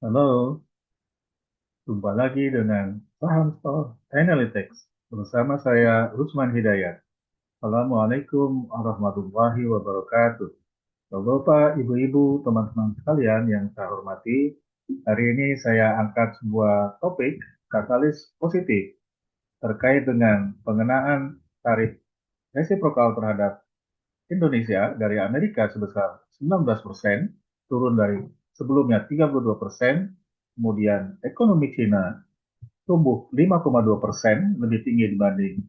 Halo, jumpa lagi dengan Saham Stock Analytics bersama saya Rusman Hidayat. Assalamualaikum warahmatullahi wabarakatuh. Bapak, Ibu-ibu, teman-teman sekalian yang saya hormati, hari ini saya angkat sebuah topik katalis positif terkait dengan pengenaan tarif resiprokal terhadap Indonesia dari Amerika sebesar 19%, turun dari sebelumnya 32%, kemudian ekonomi China tumbuh 5,2%, lebih tinggi dibanding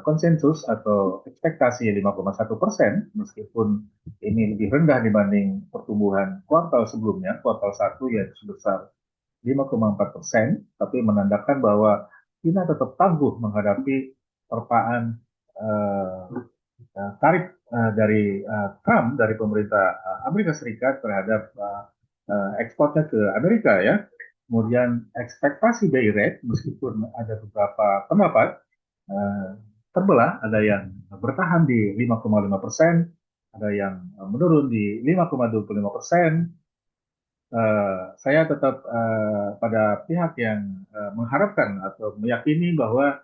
konsensus atau ekspektasi 5,1%, meskipun ini lebih rendah dibanding pertumbuhan kuartal sebelumnya, kuartal 1 yaitu sebesar 5,4%, tapi menandakan bahwa China tetap tangguh menghadapi terpaan tarif dari Trump, dari pemerintah Amerika Serikat terhadap ekspornya ke Amerika ya. Kemudian ekspektasi BI rate, meskipun ada beberapa pendapat terbelah, ada yang bertahan di 5,5%, ada yang menurun di 5,25%. Saya tetap pada pihak yang mengharapkan atau meyakini bahwa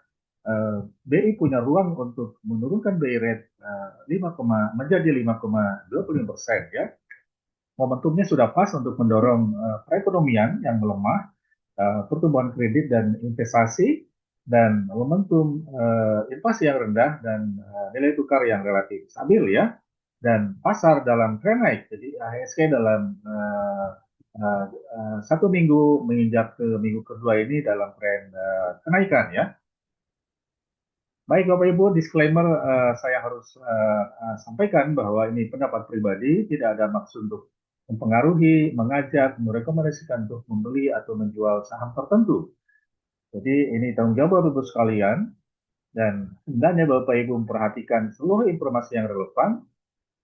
BI punya ruang untuk menurunkan BI rate 5, menjadi 5,25% ya. Momentumnya sudah pas untuk mendorong perekonomian yang melemah, pertumbuhan kredit dan investasi, dan momentum inflasi yang rendah dan nilai tukar yang relatif stabil ya, dan pasar dalam tren naik. Jadi AHSG dalam 1 minggu menginjak ke minggu kedua ini dalam tren kenaikan ya. Baik Bapak Ibu, disclaimer saya harus sampaikan bahwa ini pendapat pribadi, tidak ada maksud untuk mempengaruhi, mengajak, merekomendasikan untuk membeli atau menjual saham tertentu. Jadi ini tanggung jawab Bapak Ibu sekalian, dan hendaknya Bapak Ibu memperhatikan seluruh informasi yang relevan,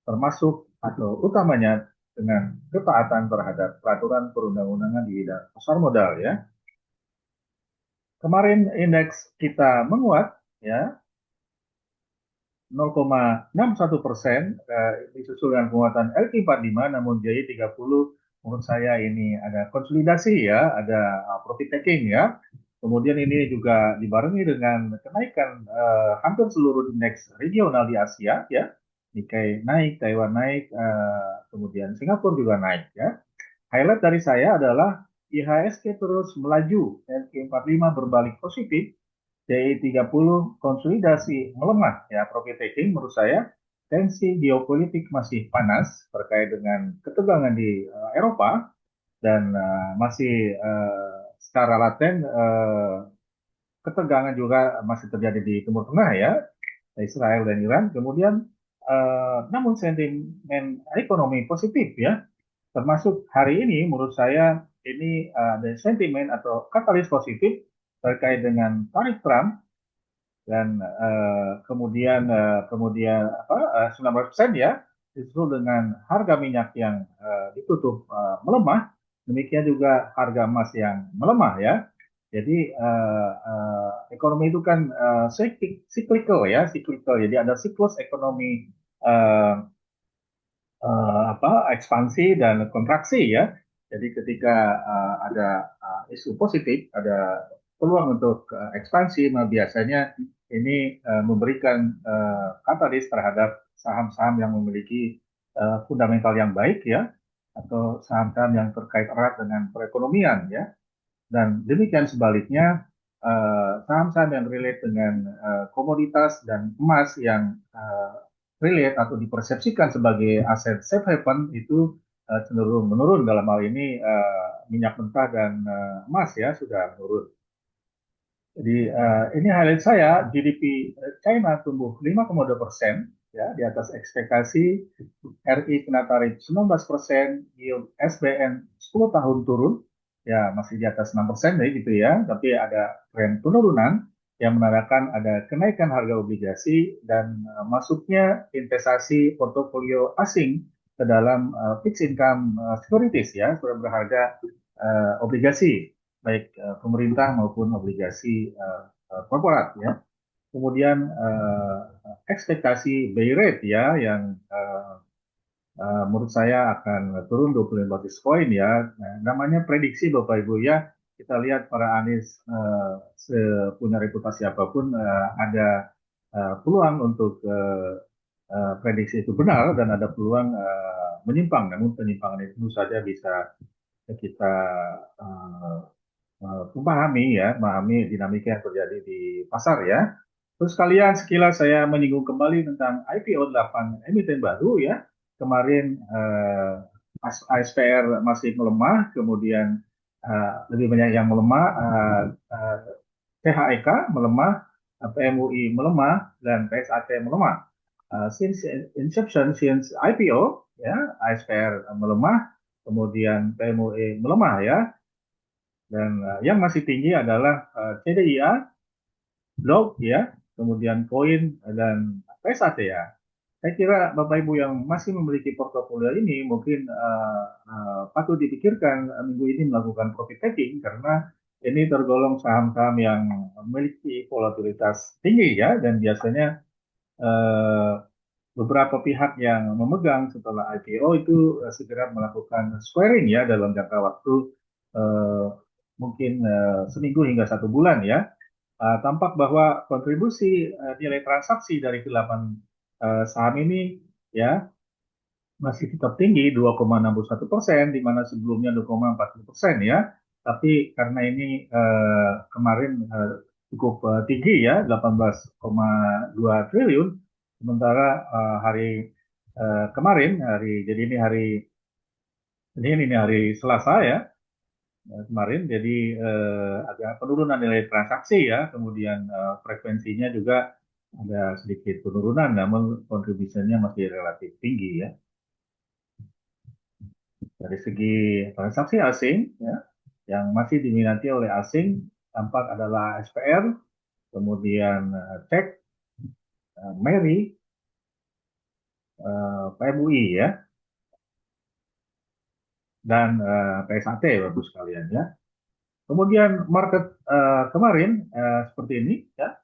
termasuk atau utamanya dengan ketaatan terhadap peraturan perundang-undangan di bidang pasar modal ya. Kemarin indeks kita menguat ya, 0,61%, disusul dengan penguatan LQ45, namun JI30 menurut saya ini ada konsolidasi ya, ada profit taking ya. Kemudian ini juga dibarengi dengan kenaikan hampir seluruh indeks regional di Asia ya. Nikkei naik, Taiwan naik, kemudian Singapura juga naik ya. Highlight dari saya adalah IHSG terus melaju, LQ45 berbalik positif, DI30 konsolidasi melemah ya, profit taking menurut saya. Tensi geopolitik masih panas terkait dengan ketegangan di Eropa, dan masih secara laten ketegangan juga masih terjadi di Timur Tengah ya, Israel dan Iran. Kemudian namun sentimen ekonomi positif ya, termasuk hari ini menurut saya ini ada sentimen atau katalis positif terkait dengan tarif Trump, dan kemudian apa 19% ya, disusul dengan harga minyak yang ditutup melemah, demikian juga harga emas yang melemah ya. Jadi ekonomi itu kan cyclical ya, cyclical. Jadi ada siklus ekonomi uh, ekspansi dan kontraksi ya. Jadi ketika ada isu positif, ada peluang untuk ekspansi, nah biasanya ini memberikan katalis terhadap saham-saham yang memiliki fundamental yang baik ya, atau saham-saham yang terkait erat dengan perekonomian ya. Dan demikian sebaliknya, saham-saham yang relate dengan komoditas dan emas yang relate atau dipersepsikan sebagai aset safe haven itu cenderung menurun. Dalam hal ini minyak mentah dan emas ya sudah menurun. Jadi ini highlight saya, GDP China tumbuh 5,2% ya, di atas ekspektasi. RI kena tarif 19%, yield SBN 10 tahun turun, ya masih di atas 6% ya gitu ya, tapi ada tren penurunan yang menandakan ada kenaikan harga obligasi dan masuknya investasi portofolio asing ke dalam fixed income securities ya, sudah berharga obligasi baik pemerintah maupun obligasi korporat ya. Kemudian ekspektasi BI rate ya yang menurut saya akan turun 25 basis point ya. Nah, namanya prediksi Bapak Ibu ya. Kita lihat para analis punya reputasi apapun ada peluang untuk prediksi itu benar dan ada peluang menyimpang. Namun penyimpangan itu tentu saja bisa kita uh, memahami dinamika yang terjadi di pasar ya. Terus kalian sekilas saya menyinggung kembali tentang IPO 8 emiten baru ya. Kemarin ASPR masih melemah, kemudian lebih banyak yang melemah, CHEK melemah, PMUI melemah, dan PSAT melemah. Since inception, since IPO, ya ASPR melemah, kemudian PMUI melemah ya, dan yang masih tinggi adalah CDIA, Blok ya, kemudian Koin dan PSAT ya. Saya kira Bapak Ibu yang masih memiliki portofolio ini mungkin patut dipikirkan minggu ini melakukan profit taking karena ini tergolong saham-saham yang memiliki volatilitas tinggi ya dan biasanya uh, beberapa pihak yang memegang setelah IPO itu segera melakukan squaring ya dalam jangka waktu uh, mungkin seminggu hingga 1 bulan ya. Tampak bahwa kontribusi nilai transaksi dari ke-8 saham ini ya masih tetap tinggi 2,61%, di mana sebelumnya 2,40% ya. Tapi karena ini kemarin cukup tinggi ya, 18,2 triliun, sementara hari kemarin jadi ini hari Selasa ya, kemarin jadi agak penurunan nilai transaksi ya, kemudian frekuensinya juga ada sedikit penurunan, namun kontribusinya masih relatif tinggi ya. Dari segi transaksi asing ya, yang masih diminati oleh asing tampak adalah SPR, kemudian CEK, Meri, PMUI ya, dan PSAT Bapak sekalian ya. Kemudian market kemarin seperti ini ya,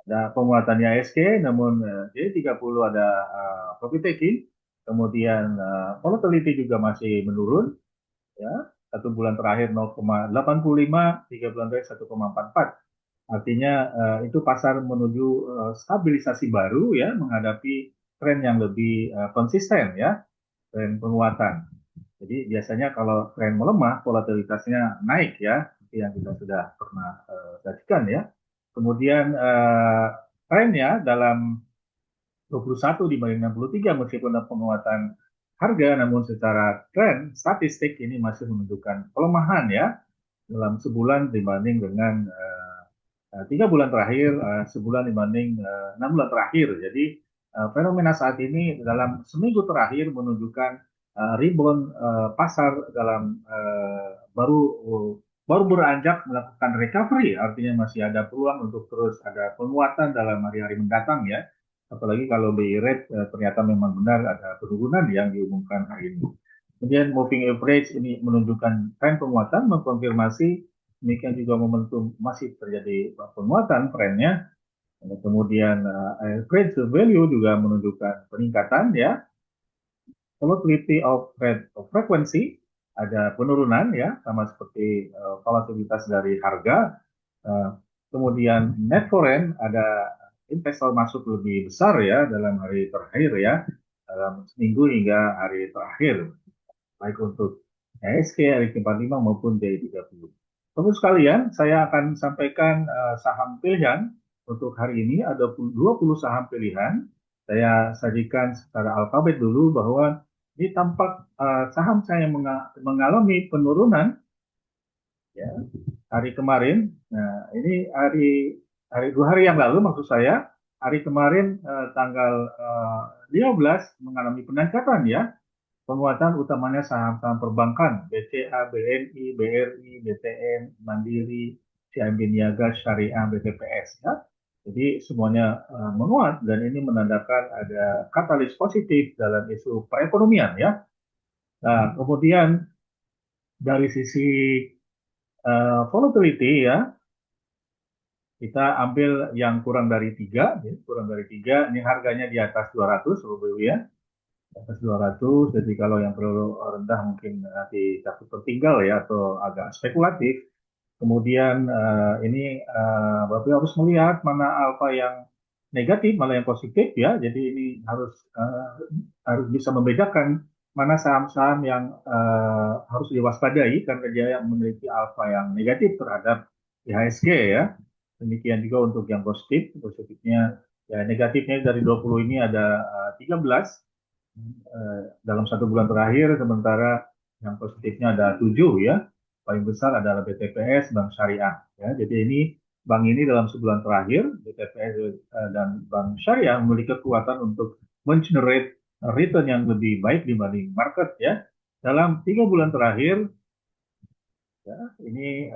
ada penguatan IHSG, namun J30 ada profit taking, kemudian volatility juga masih menurun, ya 1 bulan terakhir 0,85, 3 bulan terakhir 1,44. Artinya itu pasar menuju stabilisasi baru ya, menghadapi tren yang lebih konsisten ya, tren penguatan. Jadi biasanya kalau tren melemah, volatilitasnya naik ya, seperti yang kita sudah pernah saksikan ya. Kemudian trennya dalam 21 dibanding 63 meskipun ada penguatan harga, namun secara tren statistik ini masih menunjukkan pelemahan ya dalam sebulan dibanding dengan 3 bulan terakhir, sebulan dibanding 6 bulan terakhir. Jadi fenomena saat ini dalam seminggu terakhir menunjukkan rebound pasar dalam baru baru beranjak melakukan recovery, artinya masih ada peluang untuk terus ada penguatan dalam hari-hari mendatang ya. Apalagi kalau BI rate ternyata memang benar ada penurunan yang diumumkan hari ini. Kemudian moving average ini menunjukkan tren penguatan, mengkonfirmasi demikian juga momentum masih terjadi penguatan trennya. Kemudian average value juga menunjukkan peningkatan ya. Volatility of rate of frequency ada penurunan ya, sama seperti volatilitas dari harga. Kemudian net foreign ada investor masuk lebih besar ya dalam hari terakhir ya, dalam seminggu hingga hari terakhir, baik untuk ESG, hari ke-45 maupun D30. Terus sekalian, saya akan sampaikan saham pilihan untuk hari ini. Ada 20 saham pilihan. Saya sajikan secara alfabet dulu bahwa ini tampak saham saya mengalami penurunan ya, hari kemarin. Nah, ini hari 2 hari yang lalu maksud saya, hari kemarin tanggal 15 mengalami peningkatan ya. Penguatan utamanya saham-saham perbankan, BCA, BNI, BRI, BTN, Mandiri, CIMB Niaga, Syariah, BTPS. Ya. Jadi semuanya menguat dan ini menandakan ada katalis positif dalam isu perekonomian ya. Nah, kemudian dari sisi volatility ya, kita ambil yang kurang dari 3, ya, kurang dari 3, ini harganya di atas 200 ya. Di atas 200. Jadi kalau yang terlalu rendah mungkin nanti takut tertinggal ya atau agak spekulatif. Kemudian ini Bapak harus melihat mana alfa yang negatif, mana yang positif ya. Jadi ini harus bisa membedakan mana saham-saham yang harus diwaspadai karena dia yang memiliki alfa yang negatif terhadap IHSG ya. Demikian juga untuk yang positif, positifnya ya negatifnya dari 20 ini ada 13 dalam 1 bulan terakhir, sementara yang positifnya ada 7 ya. Paling besar adalah BTPS, Bank Syariah. Ya. Jadi ini bank ini dalam sebulan terakhir, BTPS dan Bank Syariah memiliki kekuatan untuk men-generate return yang lebih baik dibanding market ya. Dalam 3 bulan terakhir, ya, ini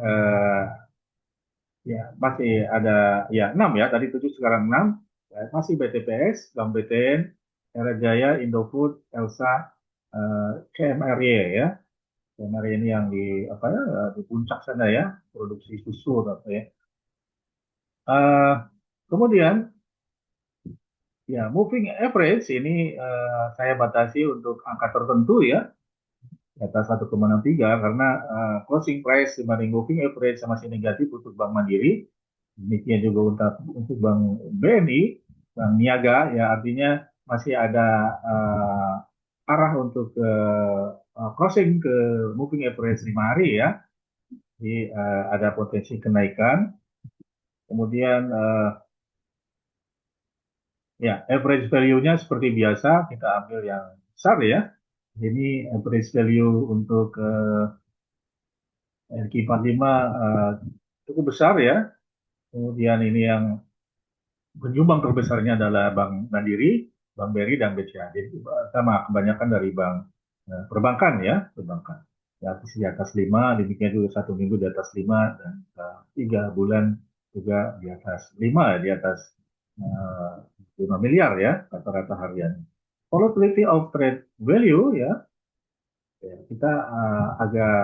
ya masih ada ya 6 ya, tadi 7 sekarang 6. Ya, masih BTPS, Bank BTN, Era Jaya, Indofood, Elsa, CMRY ya. CMRY ini yang di apa ya di puncak sana ya, produksi susu atau ya. Eh, kemudian ya moving average ini saya batasi untuk angka tertentu ya, di atas 1,63 karena closing price dibanding moving average masih negatif untuk Bank Mandiri. Demikian juga untuk Bank BNI, Bank Niaga, ya artinya masih ada arah untuk crossing ke moving average 5 hari ya. Jadi ada potensi kenaikan. Kemudian ya average value-nya seperti biasa kita ambil yang besar ya. Ini average value untuk RQ45 cukup besar ya. Kemudian ini yang penyumbang terbesarnya adalah Bank Mandiri, Bank BRI, dan BCA. Jadi sama kebanyakan dari bank perbankan ya, perbankan. Di atas 5, demikian juga 1 minggu di atas 5, dan 3 bulan juga di atas 5, di atas 5 miliar ya, rata-rata harian. Volatility of trade value ya, ya, kita agak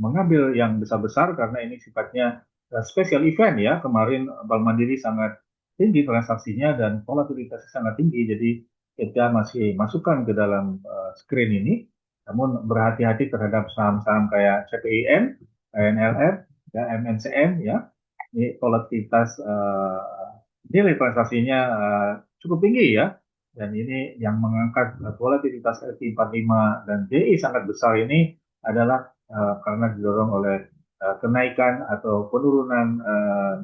mengambil yang besar-besar karena ini sifatnya special event ya. Kemarin Bank Mandiri sangat tinggi transaksinya dan volatilitasnya sangat tinggi. Jadi kita masih masukkan ke dalam screen ini. Namun berhati-hati terhadap saham-saham kayak CPIN, NLF, ya, MNCM ya. Ini volatilitas nilai transaksinya cukup tinggi ya. Dan ini yang mengangkat volatilitas LQ45 dan DI sangat besar ini adalah karena didorong oleh kenaikan atau penurunan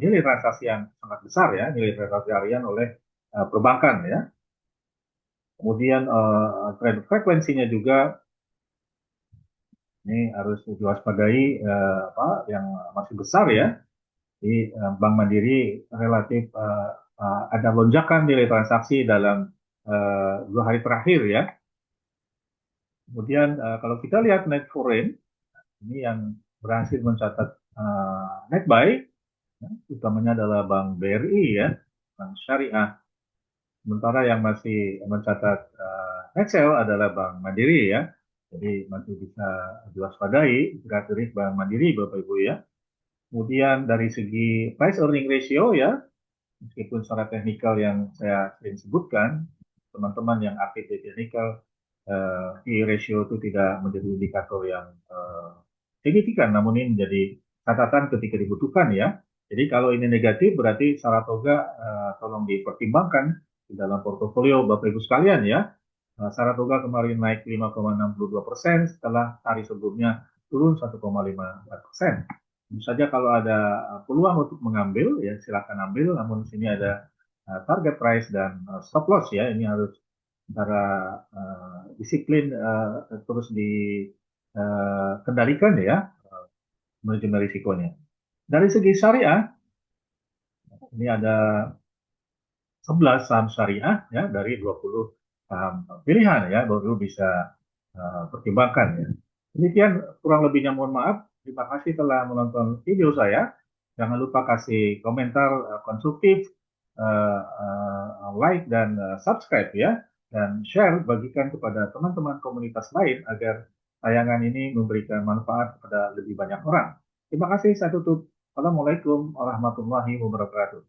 nilai transaksi yang sangat besar ya, nilai transaksi harian oleh perbankan ya. Kemudian trade frekuensinya juga ini harus diwaspadai yang masih besar ya. Di Bank Mandiri relatif ada lonjakan nilai transaksi dalam 2 hari terakhir ya. Kemudian kalau kita lihat net foreign, ini yang berhasil mencatat net buy, ya, utamanya adalah Bank BRI ya, Bank Syariah. Sementara yang masih mencatat net sell adalah Bank Mandiri ya. Jadi masih bisa diwaspadai gerak-gerik Bank Mandiri Bapak Ibu ya. Kemudian dari segi price earning ratio ya, meskipun secara teknikal yang saya sering sebutkan, teman-teman yang aktif di teknikal, PE ratio itu tidak menjadi indikator yang signifikan, namun ini menjadi catatan ketika dibutuhkan ya. Jadi kalau ini negatif berarti Saratoga tolong dipertimbangkan di dalam portofolio Bapak Ibu sekalian ya. Saratoga kemarin naik 5,62% setelah hari sebelumnya turun 1,54%. Tentu saja kalau ada peluang untuk mengambil ya silakan ambil, namun di sini ada target price dan stop loss ya. Ini harus secara disiplin terus dikendalikan ya manajemen risikonya. Dari segi syariah, ini ada 11 saham syariah ya dari 20 saham pilihan ya, baru bisa pertimbangkan ya. Demikian kurang lebihnya, mohon maaf. Terima kasih telah menonton video saya. Jangan lupa kasih komentar konstruktif, like dan subscribe ya, dan share bagikan kepada teman-teman komunitas lain agar tayangan ini memberikan manfaat kepada lebih banyak orang. Terima kasih, saya tutup. Assalamualaikum warahmatullahi wabarakatuh.